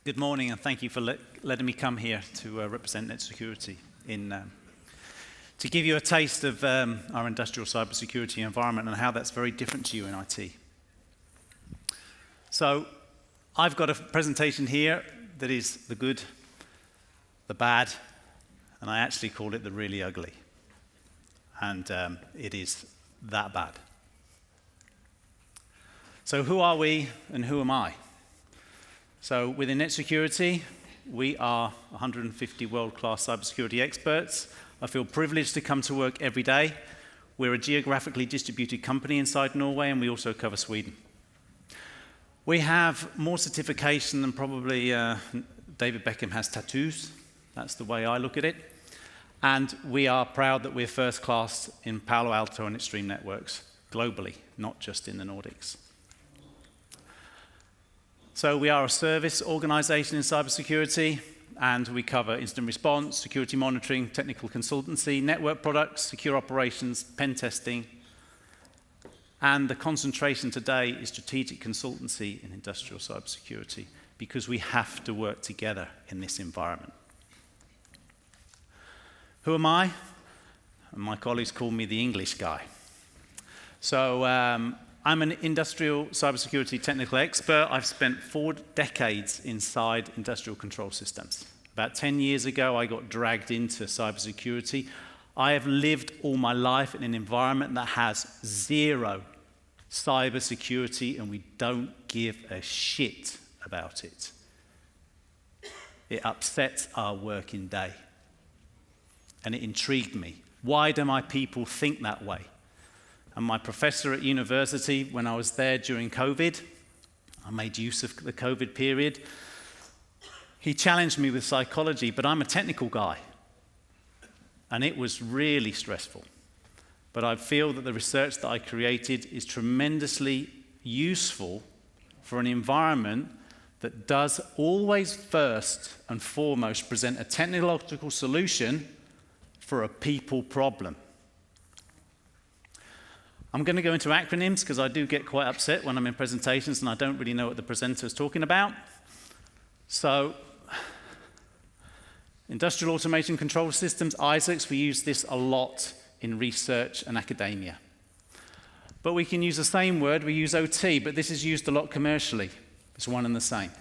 Good morning, and thank you for letting me come here to represent Netsecurity to give you a taste of our industrial cybersecurity environment and how that's very different to you in IT. So I've got a presentation here that is the good, the bad, and I actually call it the really ugly. And it is that bad. So who are we and who am I? So within Netsecurity, we are 150 world-class cybersecurity experts. I feel privileged to come to work every day. We're a geographically distributed company inside Norway, and we also cover Sweden. We have more certification than probably David Beckham has tattoos. That's the way I look at it. And we are proud that we're first class in Palo Alto and Extreme Networks globally, not just in the Nordics. So we are a service organization in cybersecurity, and we cover incident response, security monitoring, technical consultancy, network products, secure operations, pen testing. And the concentration today is strategic consultancy in industrial cybersecurity, because we have to work together in this environment. Who am I? My colleagues call me the English guy. So I'm an industrial cybersecurity technical expert. I've spent 4 decades inside industrial control systems. About 10 years ago, I got dragged into cybersecurity. I have lived all my life in an environment that has zero cybersecurity, and we don't give a shit about it. It upsets our working day. And it intrigued me. Why do my people think that way? And my professor at university, when I was there during COVID, I made use of the COVID period. He challenged me with psychology, but I'm a technical guy. And it was really stressful. But I feel that the research that I created is tremendously useful for an environment that does always first and foremost present a technological solution for a people problem. I'm going to go into acronyms because I do get quite upset when I'm in presentations and I don't really know what the presenter is talking about. So, Industrial Automation Control Systems, ISACs, we use this a lot in research and academia. But we can use the same word, we use OT, but this is used a lot commercially. It's one and the same.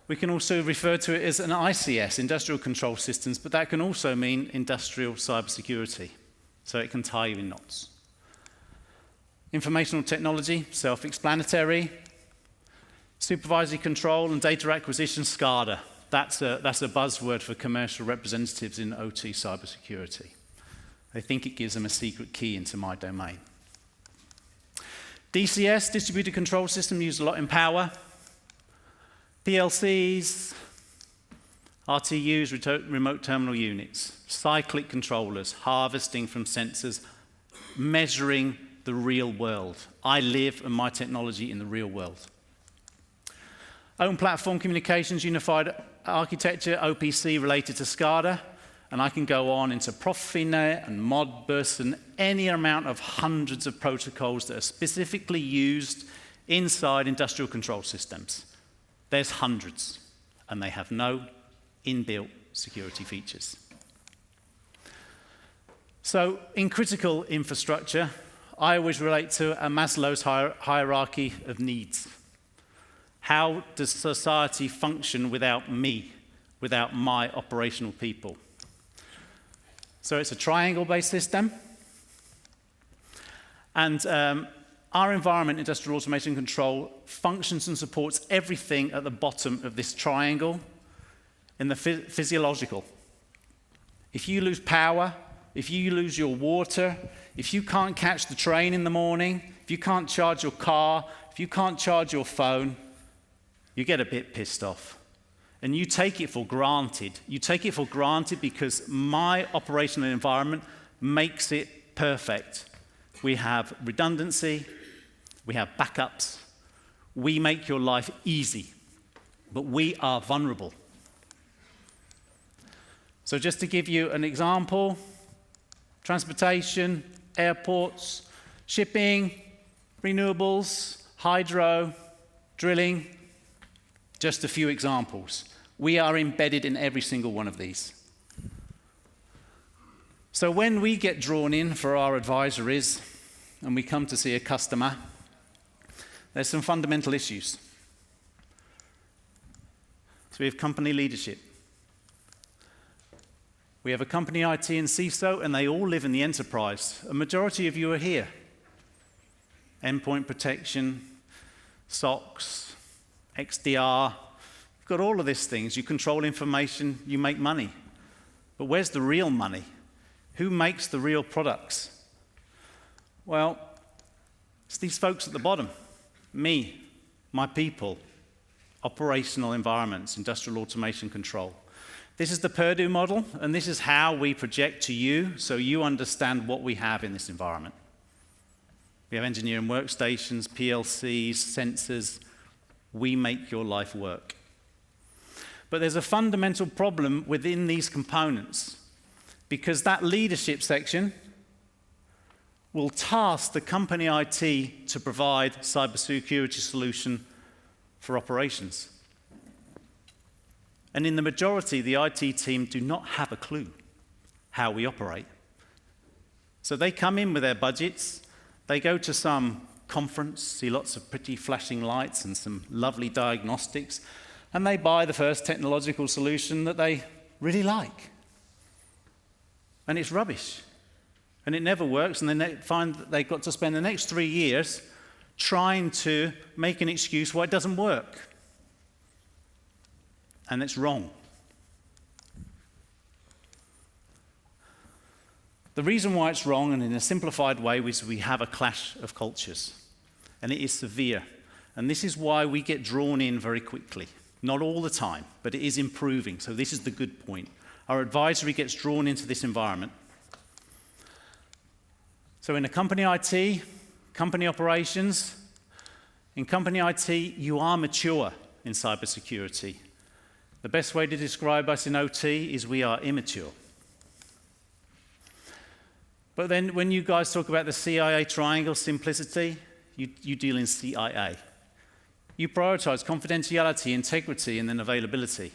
We can also refer to it as an ICS, Industrial Control Systems, but that can also mean industrial cybersecurity. So it can tie you in knots. Informational technology, self-explanatory. Supervisory control and data acquisition, SCADA. That's a buzzword for commercial representatives in OT cybersecurity. They think it gives them a secret key into my domain. DCS, distributed control system, used a lot in power. PLCs, RTUs, remote terminal units, cyclic controllers, harvesting from sensors, measuring the real world. I live and my technology in the real world. Own platform communications, unified architecture, OPC related to SCADA, and I can go on into Profinet and Modbus and any amount of hundreds of protocols that are specifically used inside industrial control systems. There's hundreds, and they have no inbuilt security features. So in critical infrastructure, I always relate to a Maslow's hierarchy of needs. How does society function without me, without my operational people? So it's a triangle-based system. And our environment, industrial automation control, functions and supports everything at the bottom of this triangle in the physiological. If you lose power, if you lose your water, if you can't catch the train in the morning, if you can't charge your car, if you can't charge your phone, you get a bit pissed off. And you take it for granted. You take it for granted because my operational environment makes it perfect. We have redundancy, we have backups, we make your life easy, but we are vulnerable. So just to give you an example, transportation, airports, shipping, renewables, hydro, drilling, Just a few examples. We are embedded in every single one of these. So when we get drawn in for our advisories and we come to see a customer, there's some fundamental issues. So we have company leadership. We have a company IT and CISO, and they all live in the enterprise. A majority of you are here. Endpoint protection, SOCs, XDR. You've got all of these things. You control information, you make money. But where's the real money? Who makes the real products? Well, it's these folks at the bottom. Me, my people, operational environments, industrial automation control. This is the Purdue model, and this is how we project to you so you understand what we have in this environment. We have engineering workstations, PLCs, sensors. We make your life work. But there's a fundamental problem within these components, because that leadership section will task the company IT to provide cybersecurity solution for operations. And in the majority, the IT team do not have a clue how we operate. So they come in with their budgets, they go to some conference, see lots of pretty flashing lights and some lovely diagnostics, and they buy the first technological solution that they really like. And it's rubbish. And it never works, and then they find that they've got to spend the next 3 years trying to make an excuse why it doesn't work. And it's wrong. The reason why it's wrong, and in a simplified way, is we have a clash of cultures. And it is severe. And this is why we get drawn in very quickly. Not all the time, but it is improving. So this is the good point. Our advisory gets drawn into this environment. So in a company IT, company operations, in company IT, you are mature in cybersecurity. The best way to describe us in OT is we are immature. But then when you guys talk about the CIA triangle simplicity, you deal in CIA. You prioritize confidentiality, integrity, and then availability.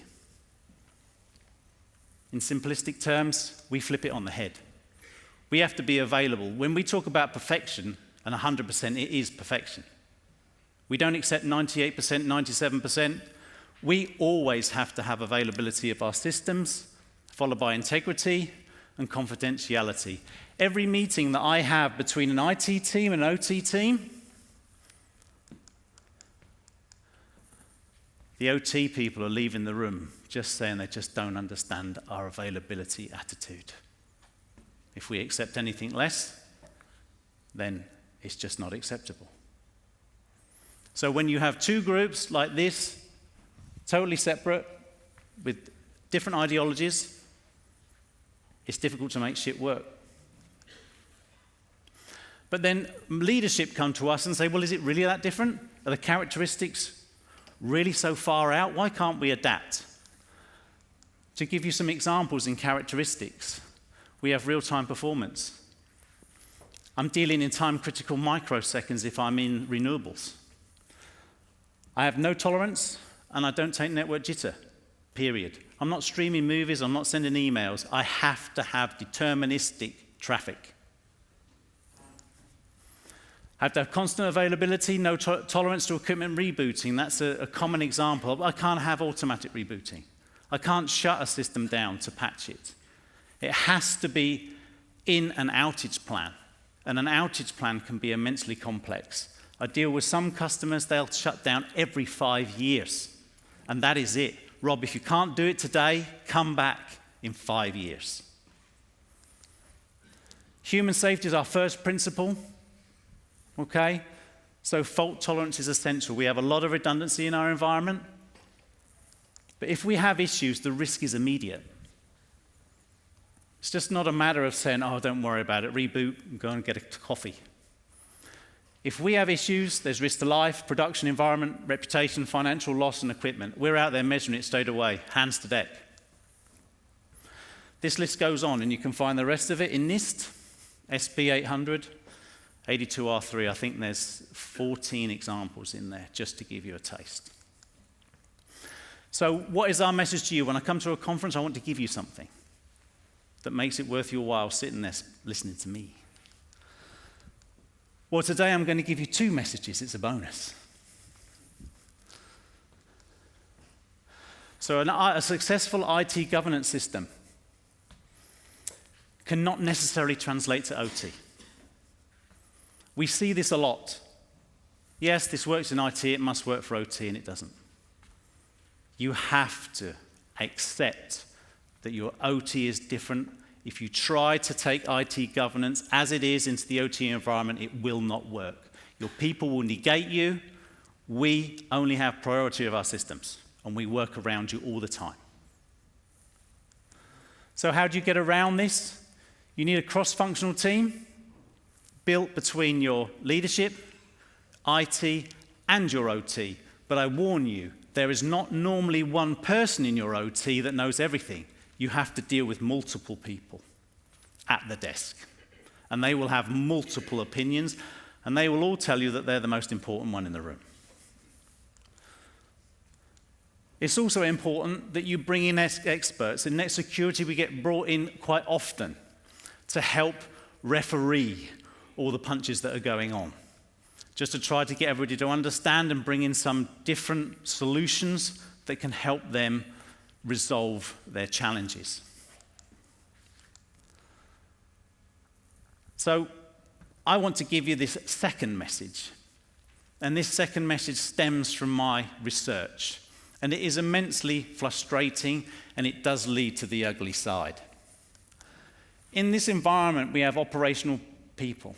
In simplistic terms, we flip it on the head. We have to be available. When we talk about perfection, and 100%, it is perfection. We don't accept 98%, 97%. We always have to have availability of our systems, followed by integrity and confidentiality. Every meeting that I have between an IT team and an OT team, the OT people are leaving the room just saying they just don't understand our availability attitude. If we accept anything less, then it's just not acceptable. So when you have two groups like this, totally separate, with different ideologies, it's difficult to make shit work. But then leadership come to us and say, well, is it really that different? Are the characteristics really so far out? Why can't we adapt? To give you some examples in characteristics, we have real-time performance. I'm dealing in time-critical microseconds if I'm in renewables. I have no tolerance, and I don't take network jitter, period. I'm not streaming movies, I'm not sending emails. I have to have deterministic traffic. I have to have constant availability, no tolerance to equipment rebooting. That's a common example. I can't have automatic rebooting. I can't shut a system down to patch it. It has to be in an outage plan, and an outage plan can be immensely complex. I deal with some customers, they'll shut down every 5 years, and that is it. Rob, if you can't do it today, come back in 5 years. Human safety is our first principle, okay? So fault tolerance is essential. We have a lot of redundancy in our environment, but if we have issues, the risk is immediate. It's just not a matter of saying, oh, don't worry about it, reboot, and go and get a coffee. If we have issues, there's risk to life, production environment, reputation, financial loss, and equipment. We're out there measuring it straight away, hands to deck. This list goes on, and you can find the rest of it in NIST, SB 800, 82R3. I think there's 14 examples in there, just to give you a taste. So what is our message to you? When I come to a conference, I want to give you something that makes it worth your while sitting there listening to me. Well, today I'm going to give you 2 messages. It's a bonus. So a successful IT governance system cannot necessarily translate to OT. We see this a lot. Yes, this works in IT, it must work for OT, and it doesn't. You have to accept that your OT is different. If you try to take IT governance as it is into the OT environment, it will not work. Your people will negate you. We only have priority of our systems, and we work around you all the time. So how do you get around this? You need a cross-functional team built between your leadership, IT, and your OT. But I warn you, there is not normally one person in your OT that knows everything. You have to deal with multiple people at the desk. And they will have multiple opinions, and they will all tell you that they're the most important one in the room. It's also important that you bring in experts. In Netsecurity, we get brought in quite often to help referee all the punches that are going on, just to try to get everybody to understand and bring in some different solutions that can help them resolve their challenges. So I want to give you this second message. And this second message stems from my research. And it is immensely frustrating, and it does lead to the ugly side. In this environment, we have operational people.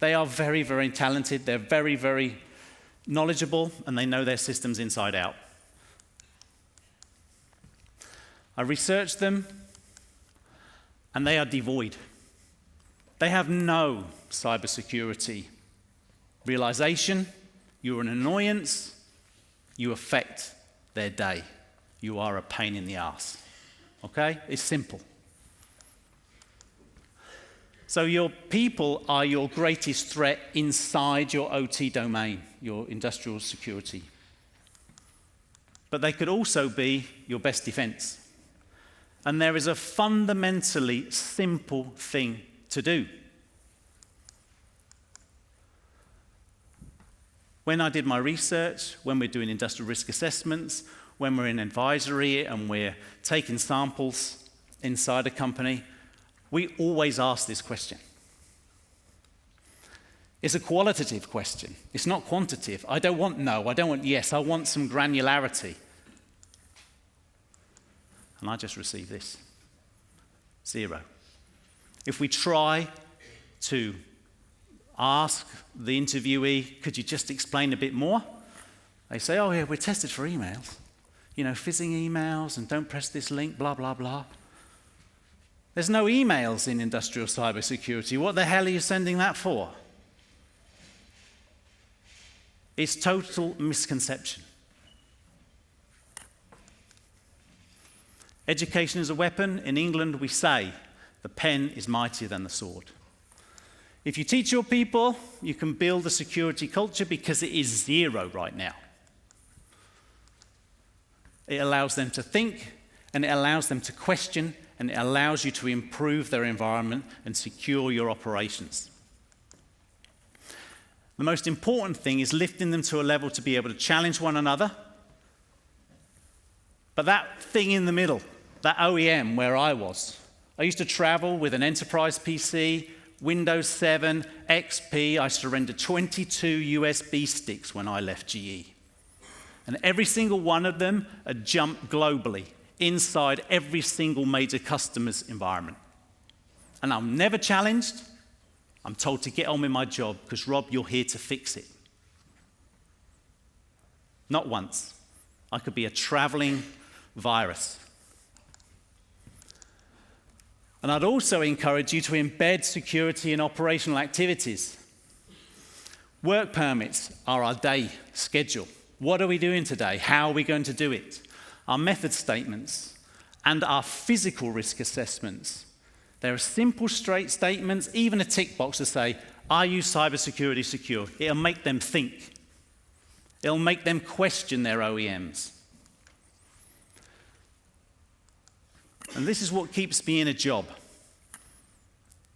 They are very, very talented. They're very, very knowledgeable, and they know their systems inside out. I researched them, and they are devoid. They have no cybersecurity realization. You're an annoyance. You affect their day. You are a pain in the ass. Okay? It's simple. So your people are your greatest threat inside your OT domain, your industrial security. But they could also be your best defense. And there is a fundamentally simple thing to do. When I did my research, when we're doing industrial risk assessments, when we're in advisory and we're taking samples inside a company, we always ask this question. It's a qualitative question. It's not quantitative. I don't want no, I don't want yes, I want some granularity. And I just received this. 0. If we try to ask the interviewee, could you just explain a bit more? They say, oh yeah, we're tested for emails. You know, phishing emails and don't press this link, blah, blah, blah. There's no emails in industrial cybersecurity. What the hell are you sending that for? It's total misconception. Education is a weapon. In England, we say the pen is mightier than the sword. If you teach your people, you can build a security culture because it is 0 right now. It allows them to think, and it allows them to question, and it allows you to improve their environment and secure your operations. The most important thing is lifting them to a level to be able to challenge one another. But that thing in the middle, that OEM where I used to travel with an enterprise PC, Windows 7, XP. I surrendered 22 USB sticks when I left GE. And every single one of them had jumped globally inside every single major customer's environment. And I'm never challenged. I'm told to get on with my job because, Rob, you're here to fix it. Not once. I could be a traveling virus. And I'd also encourage you to embed security in operational activities. Work permits are our day schedule. What are we doing today? How are we going to do it? Our method statements and our physical risk assessments. There are simple, straight statements, even a tick box to say, are you cybersecurity secure? It'll make them think. It'll make them question their OEMs. And this is what keeps me in a job.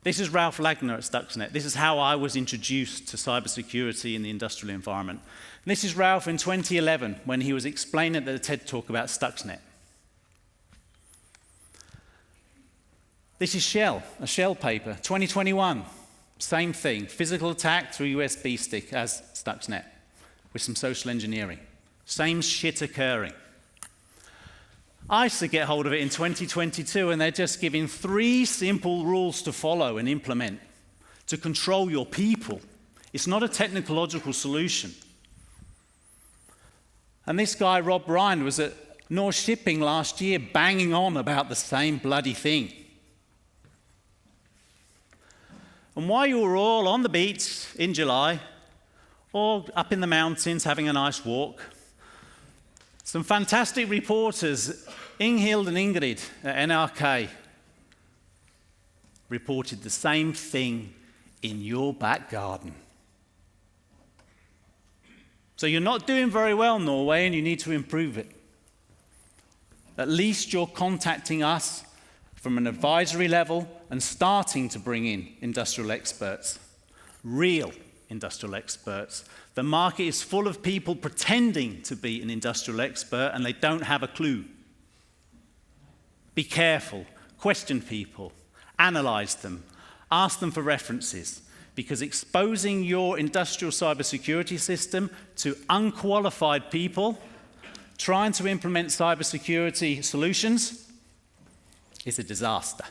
This is Ralph Lagner at Stuxnet. This is how I was introduced to cybersecurity in the industrial environment. And this is Ralph in 2011 when he was explaining at the TED Talk about Stuxnet. This is Shell, a Shell paper, 2021. Same thing, physical attack through USB stick as Stuxnet with some social engineering. Same shit occurring. ICE get hold of it in 2022 and they're just giving 3 simple rules to follow and implement to control your people. It's not a technological solution. And this guy, Rob Rhind, was at North Shipping last year banging on about the same bloody thing. And while you were all on the beach in July, or up in the mountains having a nice walk, some fantastic reporters, Inghild and Ingrid at NRK, reported the same thing in your back garden. So you're not doing very well, Norway, and you need to improve it. At least you're contacting us from an advisory level and starting to bring in industrial experts, real industrial experts. The market is full of people pretending to be an industrial expert and they don't have a clue. Be careful, question people, analyze them, ask them for references, because exposing your industrial cybersecurity system to unqualified people trying to implement cybersecurity solutions is a disaster.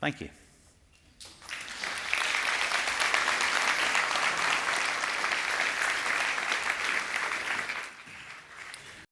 Thank you.